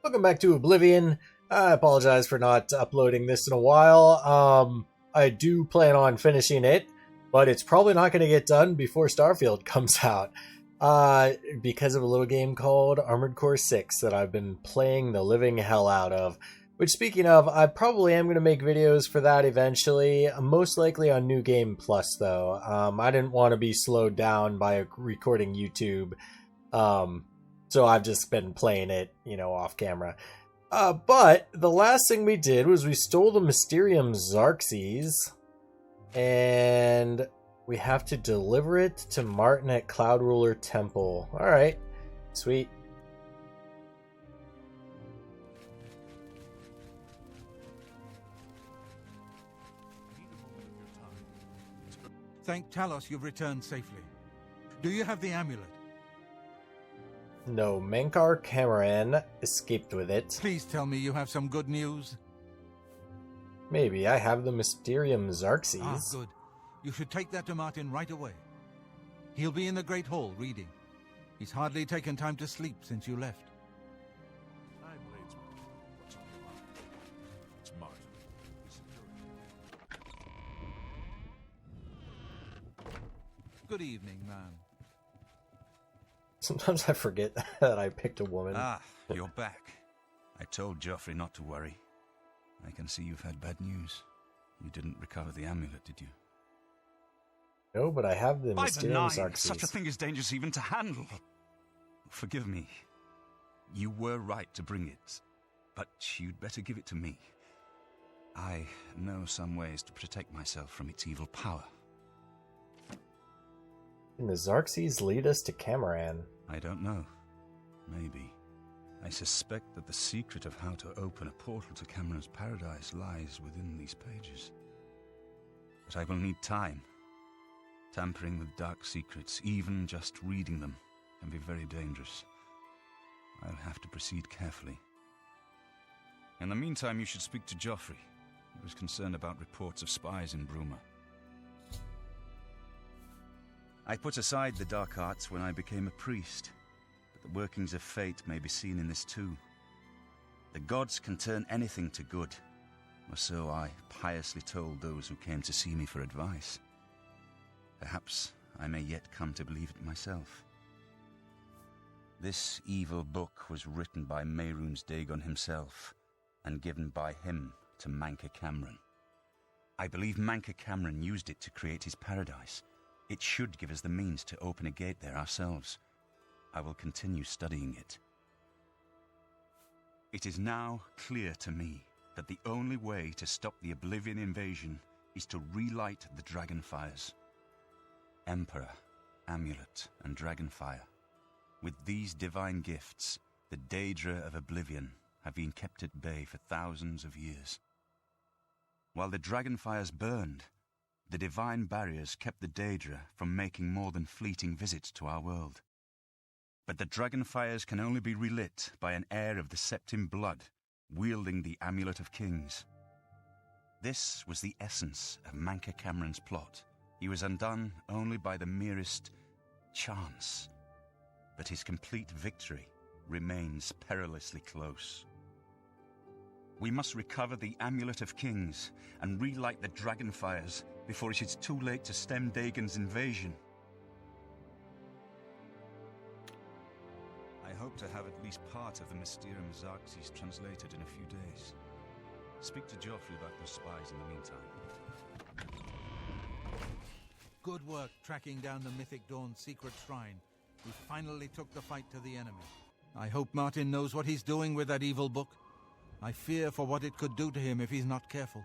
Welcome back to Oblivion. I apologize for not uploading this in a while. I do plan on finishing it, but it's probably not going to get done before Starfield comes out. Because of a little game called Armored Core 6 that I've been playing the living hell out of. Which, speaking of, I probably am going to make videos for that eventually. Most likely on New Game Plus, though. I didn't want to be slowed down by recording YouTube. So I've just been playing it, off camera. But the last thing we did was we stole the Mysterium Xarxes. And we have to deliver it to Martin at Cloud Ruler Temple. Alright. Sweet. Thank Talos you've returned safely. Do you have the amulet? No, Mankar Cameron escaped with it. Please tell me you have some good news. Maybe. I have the Mysterium Xarxes. Ah, good. You should take that to Martin right away. He'll be in the Great Hall reading. He's hardly taken time to sleep since you left. I'm Ladesman. What's on your mind? It's Martin. Good evening, man. Sometimes I forget that I picked a woman. Ah, you're back. I told Joffrey not to worry. I can see you've had bad news. You didn't recover the amulet, did you? No, but I have the By Mysterium the nine, Xarxes. such a thing is dangerous even to handle. Forgive me. You were right to bring it, but you'd better give it to me. I know some ways to protect myself from its evil power. Can the Xarxes lead us to Cameron? I don't know. Maybe. I suspect that the secret of how to open a portal to Cameron's paradise lies within these pages. But I will need time. Tampering with dark secrets, even just reading them, can be very dangerous. I'll have to proceed carefully. In the meantime, you should speak to Joffrey. He was concerned about reports of spies in Bruma. I put aside the dark arts when I became a priest, but the workings of fate may be seen in this too. The gods can turn anything to good, or so I piously told those who came to see me for advice. Perhaps I may yet come to believe it myself. This evil book was written by Mehrunes Dagon himself, and given by him to Manka Cameron. I believe Manka Cameron used it to create his paradise. It should give us the means to open a gate there ourselves. I will continue studying it. It is now clear to me that the only way to stop the Oblivion invasion is to relight the Dragonfires. Emperor, Amulet, and Dragonfire. With these divine gifts, the Daedra of Oblivion have been kept at bay for thousands of years. While the Dragonfires burned, the divine barriers kept the Daedra from making more than fleeting visits to our world. But the Dragonfires can only be relit by an heir of the Septim blood, wielding the Amulet of Kings. This was the essence of Manka Cameron's plot. He was undone only by the merest chance, but his complete victory remains perilously close. We must recover the Amulet of Kings and relight the Dragonfires before it is too late to stem Dagon's invasion. I hope to have at least part of the Mysterium Xarxes translated in a few days. Speak to Joffrey about those spies in the meantime. Good work tracking down the Mythic Dawn's secret shrine. We finally took the fight to the enemy. I hope Martin knows what he's doing with that evil book. I fear for what it could do to him if he's not careful.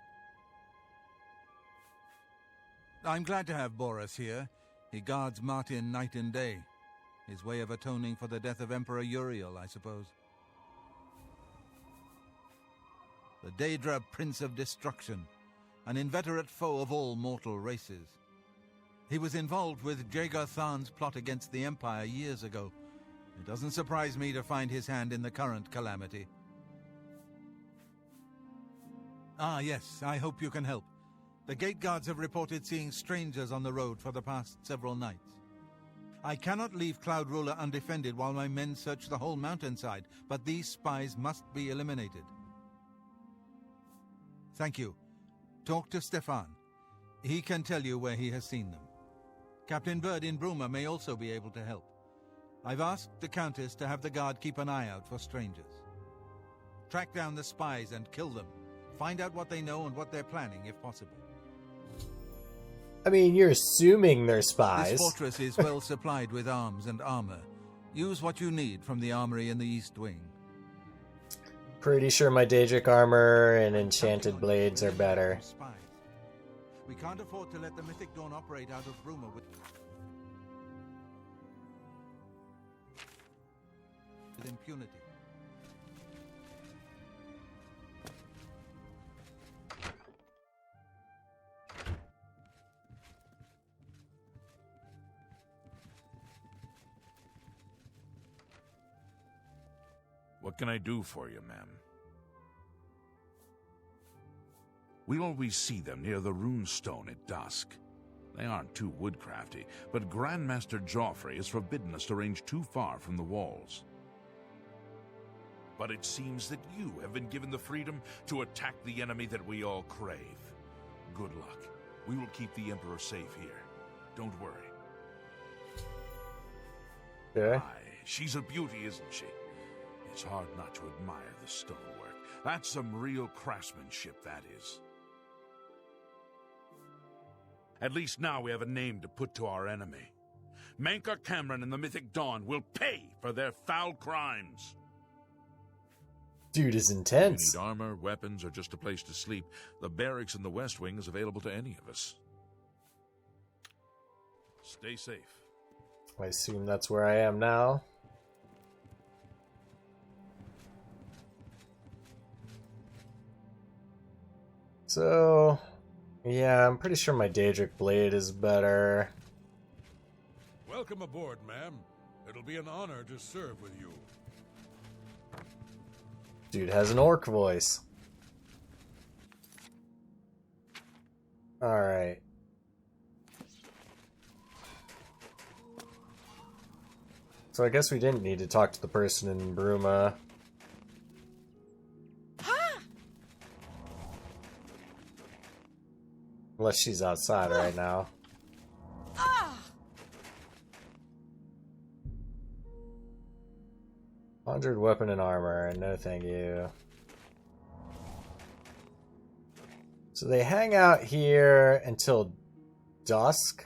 I'm glad to have Boris here. He guards Martin night and day. His way of atoning for the death of Emperor Uriel, I suppose. The Daedra Prince of Destruction, an inveterate foe of all mortal races. He was involved with Jagar Tharn's plot against the Empire years ago. It doesn't surprise me to find his hand in the current calamity. Ah, yes, I hope you can help. The gate guards have reported seeing strangers on the road for the past several nights. I cannot leave Cloud Ruler undefended while my men search the whole mountainside, but these spies must be eliminated. Thank you. Talk to Stefan. He can tell you where he has seen them. Captain Bird in Bruma may also be able to help. I've asked the Countess to have the guard keep an eye out for strangers. Track down the spies and kill them. Find out what they know and what they're planning, if possible. I mean, you're assuming they're spies. This fortress is well supplied with arms and armor. Use what you need from the armory in the East Wing. Pretty sure my Daedric armor and enchanted blades are better. Spies. We can't afford to let the Mythic Dawn operate out of Bruma with impunity. What can I do for you, ma'am? We always see them near the runestone at dusk. They aren't too woodcrafty, but Grandmaster Joffrey has forbidden us to range too far from the walls. But it seems that you have been given the freedom to attack the enemy that we all crave. Good luck. We will keep the Emperor safe here. Don't worry. Okay. Aye, she's a beauty, isn't she? It's hard not to admire the stonework. That's some real craftsmanship, that is. At least now we have a name to put to our enemy. Mankar Cameron and the Mythic Dawn will pay for their foul crimes. Dude is If you intense. need armor, weapons, or just a place to sleep, the barracks in the West Wing is available to any of us. Stay safe. I assume that's where I am now. So, yeah, I'm pretty sure my Daedric blade is better. Welcome aboard, ma'am. It'll be an honor to serve with you. Dude has an orc voice. Alright. So I guess we didn't need to talk to the person in Bruma. Unless she's outside right now. Conjured weapon and armor. No thank you. So they hang out here until dusk.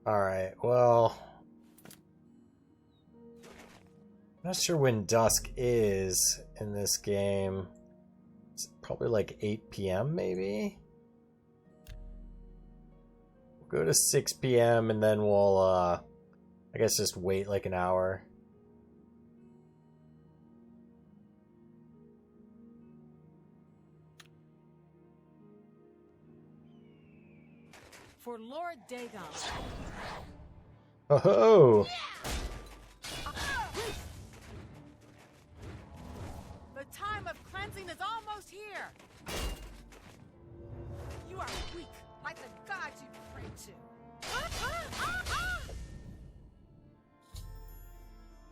Alright, well... I'm not sure when dusk is in this game. It's probably like 8 p.m. maybe? We'll go to 6 p.m. and then we'll, I guess just wait like an hour. For Lord Dagon. Oh ho! The time of cleansing is almost here. You are weak, like the gods you pray to.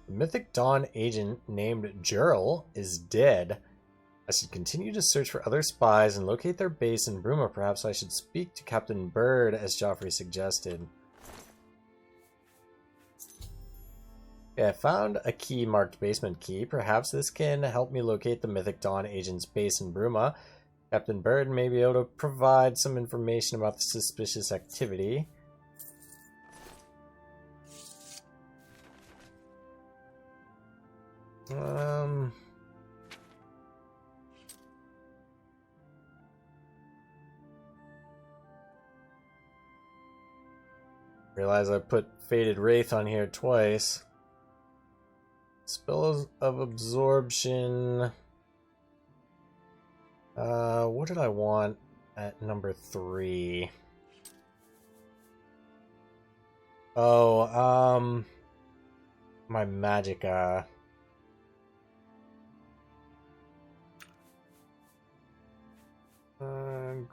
The Mythic Dawn agent named Jurl is dead. I should continue to search for other spies and locate their base in Bruma. Perhaps I should speak to Captain Bird, as Joffrey suggested. Okay, I found a key marked basement key. Perhaps this can help me locate the Mythic Dawn agent's base in Bruma. Captain Bird may be able to provide some information about the suspicious activity. Realize I put Faded Wraith on here twice. Spells of Absorption. What did I want at number 3? Oh, my Magicka.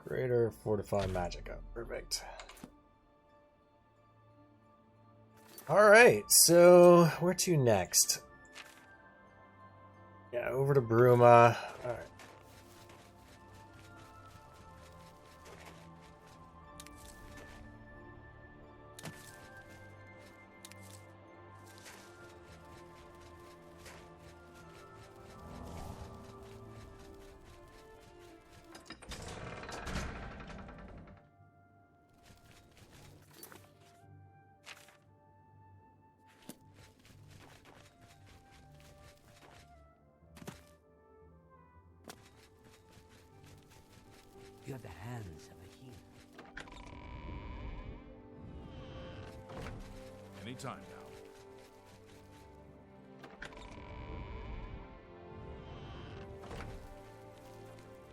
Greater Fortify Magicka. Perfect. Alright, so where to next? Yeah, over to Bruma. Alright. You have the hands of a healer. Anytime now.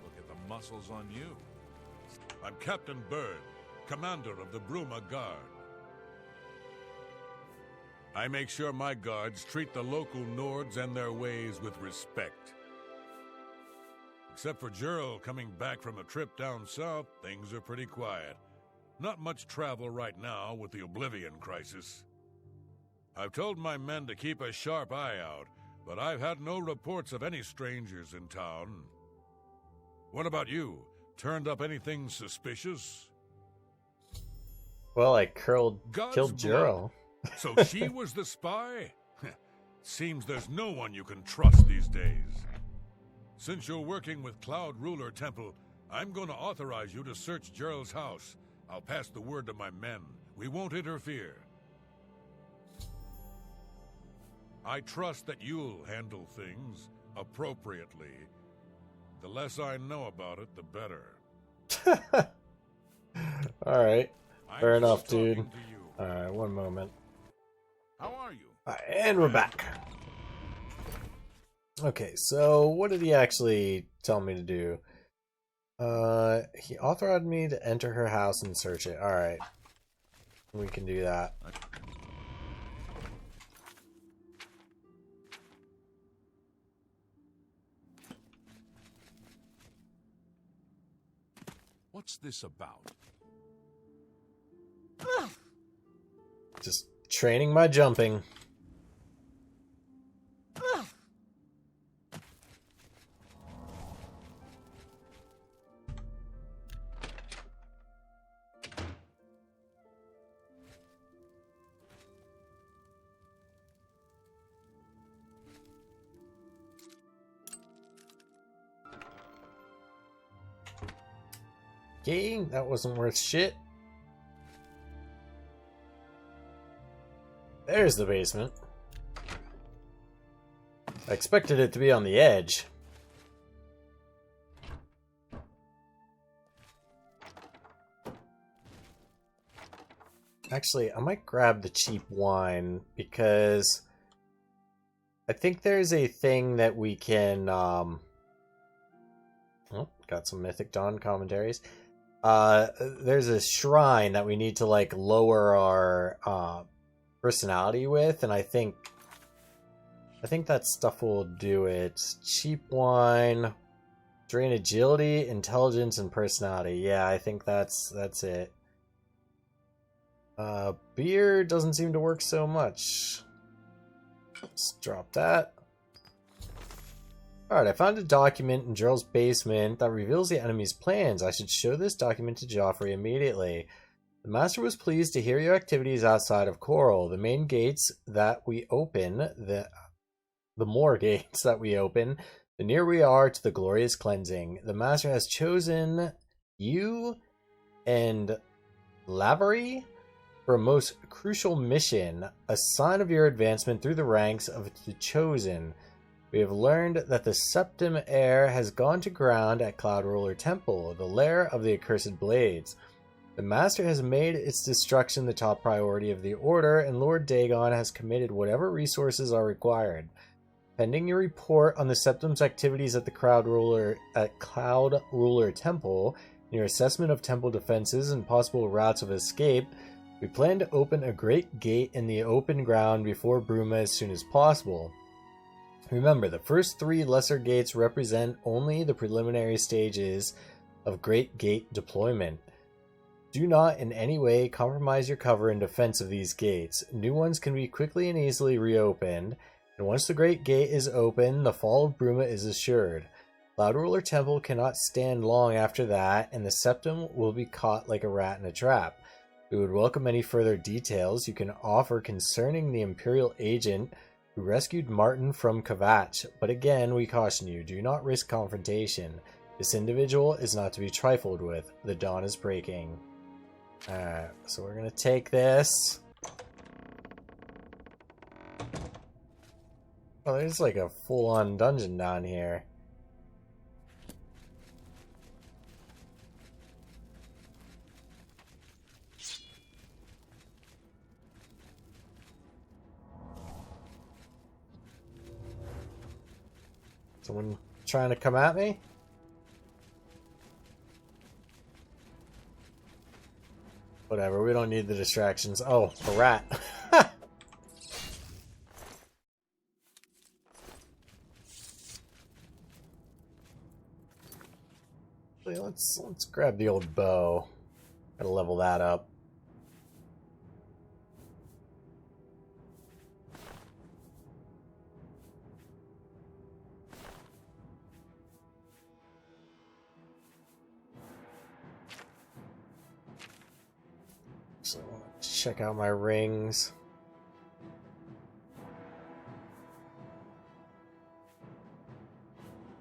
Look at the muscles on you. I'm Captain Bird, commander of the Bruma Guard. I make sure my guards treat the local Nords and their ways with respect. Except for Gerald coming back from a trip down south, things are pretty quiet. Not much travel right now with the Oblivion crisis. I've told my men to keep a sharp eye out, but I've had no reports of any strangers in town. What about you? Turned up anything suspicious? Well, I killed God's Juro. blood. So she was the spy? Seems there's no one you can trust these days. Since you're working with Cloud Ruler Temple, I'm going to authorize you to search Gerald's house. I'll pass the word to my men. We won't interfere. I trust that you'll handle things appropriately. The less I know about it, the better. Alright. Fair I'm enough, just talking dude. to you. Alright, one moment. How are you? And we're back. Okay, so what did he actually tell me to do? He authorized me to enter her house and search it. Alright. We can do that. What's this about? Just training my jumping. Okay, that wasn't worth shit. There's the basement. I expected it to be on the edge. Actually, I might grab the cheap wine because I think there's a thing that we can oh, got some Mythic Dawn commentaries. There's a shrine that we need to like lower our personality with, and I think that stuff will do it. Cheap wine, drain agility, intelligence, and personality. Yeah, I think that's it. Beer doesn't seem to work so much. Let's drop that. Alright, I found a document in Gerald's basement that reveals the enemy's plans. I should show this document to Joffrey immediately. The Master was pleased to hear your activities outside of Coral. The main gates that we open, the more gates that we open, the nearer we are to the glorious cleansing. The Master has chosen you and Lavery for a most crucial mission, a sign of your advancement through the ranks of the Chosen. We have learned that the Septim Heir has gone to ground at Cloud Ruler Temple, the lair of the Accursed Blades. The Master has made its destruction the top priority of the Order, and Lord Dagon has committed whatever resources are required. Pending your report on the Septim's activities at the Cloud Ruler Temple, and your assessment of temple defenses and possible routes of escape, we plan to open a great gate in the open ground before Bruma as soon as possible. Remember, the first 3 lesser gates represent only the preliminary stages of Great Gate deployment. Do not in any way compromise your cover in defense of these gates. New ones can be quickly and easily reopened, and once the Great Gate is open, the fall of Bruma is assured. Cloud Ruler Temple cannot stand long after that, and the Septum will be caught like a rat in a trap. We would welcome any further details you can offer concerning the Imperial agent who rescued Martin from Kvatch, but again, we caution you, do not risk confrontation. This individual is not to be trifled with. The dawn is breaking. Alright, so we're gonna take this. Oh, there's like a full-on dungeon down here. Someone trying to come at me? Whatever, we don't need the distractions. Oh, a rat. Let's grab the old bow. Gotta level that up. So let's check out my rings.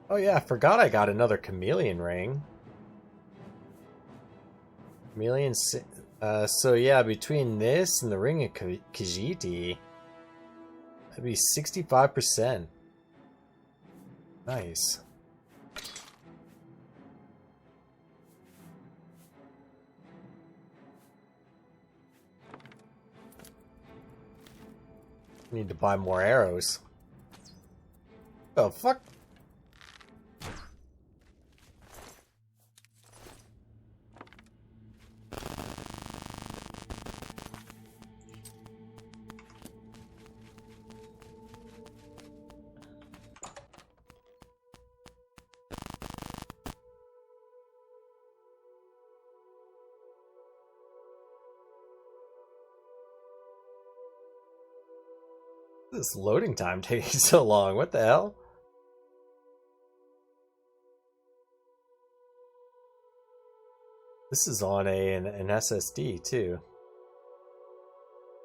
Oh yeah, I forgot I got another chameleon ring. Chameleon, so yeah, between this and the ring of Khajiit, that'd be 65%. Nice. Need to buy more arrows. Oh fuck. This loading time taking so long. What the hell? This is on an SSD too.